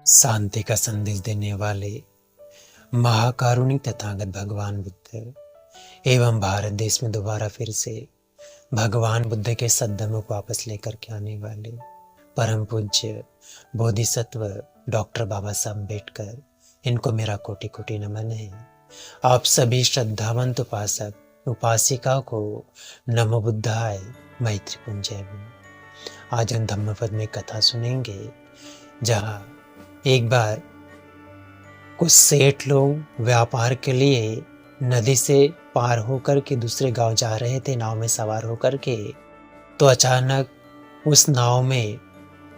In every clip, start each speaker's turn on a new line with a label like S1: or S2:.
S1: शांति का संदेश देने वाले महाकारुणिक तथागत भगवान बुद्ध एवं भारत देश में दोबारा फिर से भगवान बुद्ध के सद्गुणों को वापस लेकर के आने वाले परम पूज्य बोधिसत्व डॉक्टर बाबा साहब अम्बेडकर, इनको मेरा कोटि कोटि नमन है। आप सभी श्रद्धावंत उपासक उपासिका को नमो बुद्धाय मैत्री पुंजय। आज हम धम्मपद में कथा सुनेंगे, जहाँ एक बार कुछ सेठ लोग व्यापार के लिए नदी से पार होकर के दूसरे गांव जा रहे थे, नाव में सवार होकर के। तो अचानक उस नाव में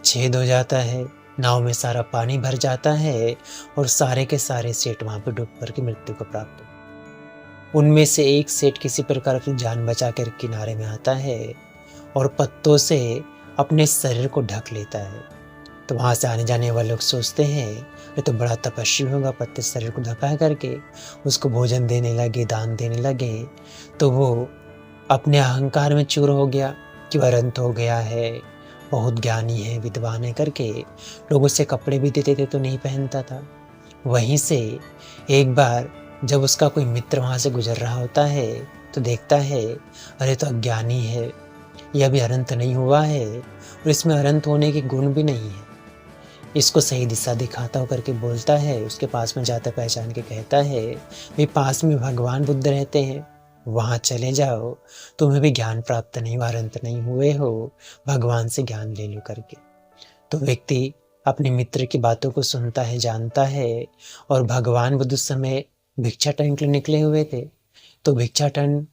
S1: छेद हो जाता है, नाव में सारा पानी भर जाता है और सारे के सारे सेठ वहां पर डूब कर के मृत्यु को प्राप्त हो। उनमें से एक सेठ किसी प्रकार अपनी जान बचा कर किनारे में आता है और पत्तों से अपने शरीर को ढक लेता है। तो वहाँ से आने जाने वाले लोग सोचते हैं ये तो बड़ा तपस्वी होगा, पत्ते शरीर को ढका करके उसको भोजन देने लगे, दान देने लगे। तो वो अपने अहंकार में चूर हो गया कि वह अनंत हो गया है, बहुत ज्ञानी है, विद्वान है करके लोग उसे कपड़े भी देते थे तो नहीं पहनता था। वहीं से एक बार जब उसका कोई मित्र वहाँ से गुजर रहा होता है तो देखता है अरे तो अज्ञानी है, यह अभी अनंत नहीं हुआ है और इसमें अनंत होने के गुण भी नहीं है। इसको सही दिशा दिखाता होकर के बोलता है, उसके पास में जाता पहचान के कहता है भाई पास में भगवान बुद्ध रहते हैं, वहाँ चले जाओ, तुम्हें भी ज्ञान प्राप्त नहीं हुआ, अनंत नहीं हुए हो, भगवान से ज्ञान ले लो करके। तो व्यक्ति अपने मित्र की बातों को सुनता है, जानता है। और भगवान बुद्ध उस समय भिक्षाटन के लिए निकले हुए थे। तो भिक्षाटन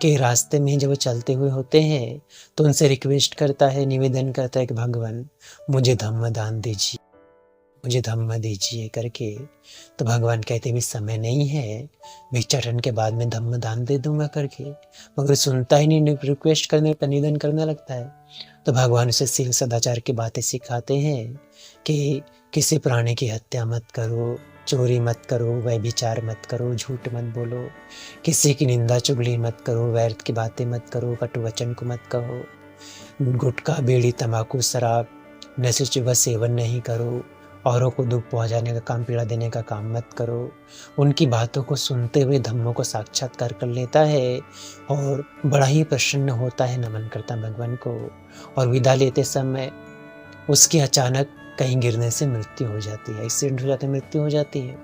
S1: के रास्ते में जब वो चलते हुए होते हैं तो उनसे रिक्वेस्ट करता है, निवेदन करता है कि भगवान मुझे धम्म दान दीजिए, मुझे धम्म दीजिए करके। तो भगवान कहते भी समय नहीं है, भिक्षाटन के बाद में धम्म दान दे दूंगा करके। मगर सुनता ही नहीं, रिक्वेस्ट करने पर निवेदन करने लगता है। तो भगवान उसे सील सदाचार की बातें सिखाते हैं कि किसी प्राणी की हत्या मत करो, चोरी मत करो, व्यभिचार मत करो, झूठ मत बोलो, किसी की निंदा चुगली मत करो, व्यर्थ की बातें मत करो, कटु वचन को मत कहो, गुटखा बीड़ी तंबाकू शराब नशे व सेवन नहीं करो, औरों को दुख पहुंचाने का काम, पीड़ा देने का काम मत करो। उनकी बातों को सुनते हुए धम्मों को साक्षात्कार कर लेता है और बड़ा ही प्रसन्न होता है, नमन करता भगवान को। और विदा लेते समय उसकी अचानक कहीं गिरने से मृत्यु हो जाती है, एक्सीडेंट हो जाता है, मृत्यु हो जाती है।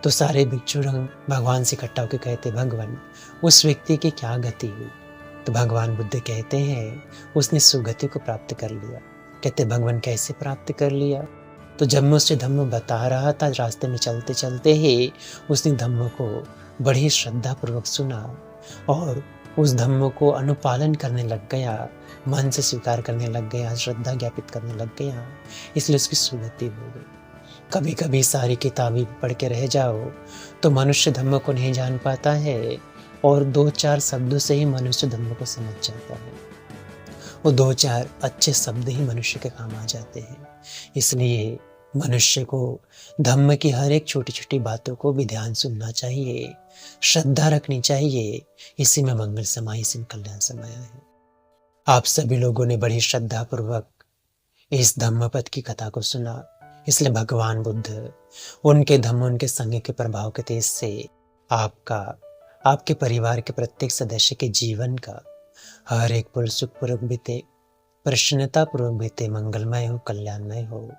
S1: तो सारे भिक्षु भगवान से इकट्ठा होकर कहते भगवान उस व्यक्ति की क्या गति हुई। तो भगवान बुद्ध कहते हैं उसने सुगति को प्राप्त कर लिया। कहते भगवान कैसे प्राप्त कर लिया। तो जब मैं उसे धम्म बता रहा था, रास्ते में चलते चलते ही उसने धम्म को बड़ी श्रद्धा पूर्वक सुना और उस धम्म को अनुपालन करने लग गया, मन से स्वीकार करने लग गया, श्रद्धा ज्ञापित करने लग गया। इसलिए उसकी सुगति हो गई। कभी कभी सारी किताबें पढ़ के रह जाओ तो मनुष्य धम्म को नहीं जान पाता है और 2-4 शब्दों से ही मनुष्य धम्म को समझ जाता है। वो 2-4 अच्छे शब्द ही मनुष्य के काम आ जाते हैं। इसलिए मनुष्य को धम्म की हर एक छोटी छोटी बातों को भी ध्यान सुनना चाहिए, श्रद्धा रखनी चाहिए। इसी में मंगल समाई, इसी में कल्याण समाया है। आप सभी लोगों ने बड़ी श्रद्धा पूर्वक इस धम्मपद की कथा को सुना। इसलिए भगवान बुद्ध उनके धम्म, उनके संग के प्रभाव के तेज से आपका, आपके परिवार के प्रत्येक सदस्य के जीवन का हर एक पल सुखपूर्वक बीते, प्रसन्नता पूर्वक बीते, मंगलमय हो, कल्याणमय हो।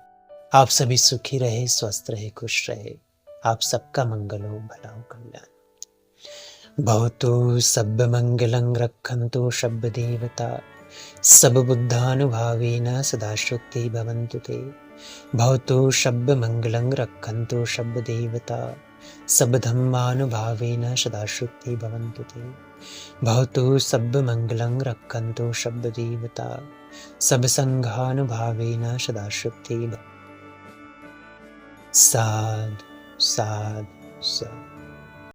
S1: आप सभी सुखी रहे, स्वस्थ रहे, खुश रहे। आप सबका मंगल हो, भला हो, कल्याण। भवतु सब मंगलं रक्षन्तु शब्द देवता, सब बुद्धानुभावेन सदा श्रुति भवन्तु ते। भवतु शब्द मंगलं रक्षन्तु शब्द देवता, सब धम्मानुभावेन सदा श्रुति भवन्तु ते। भवतु सब मंगलं रक्षन्तु शब्द देवता, सब संघानुभावेन सदा श्रुति। साधु साधु साधु।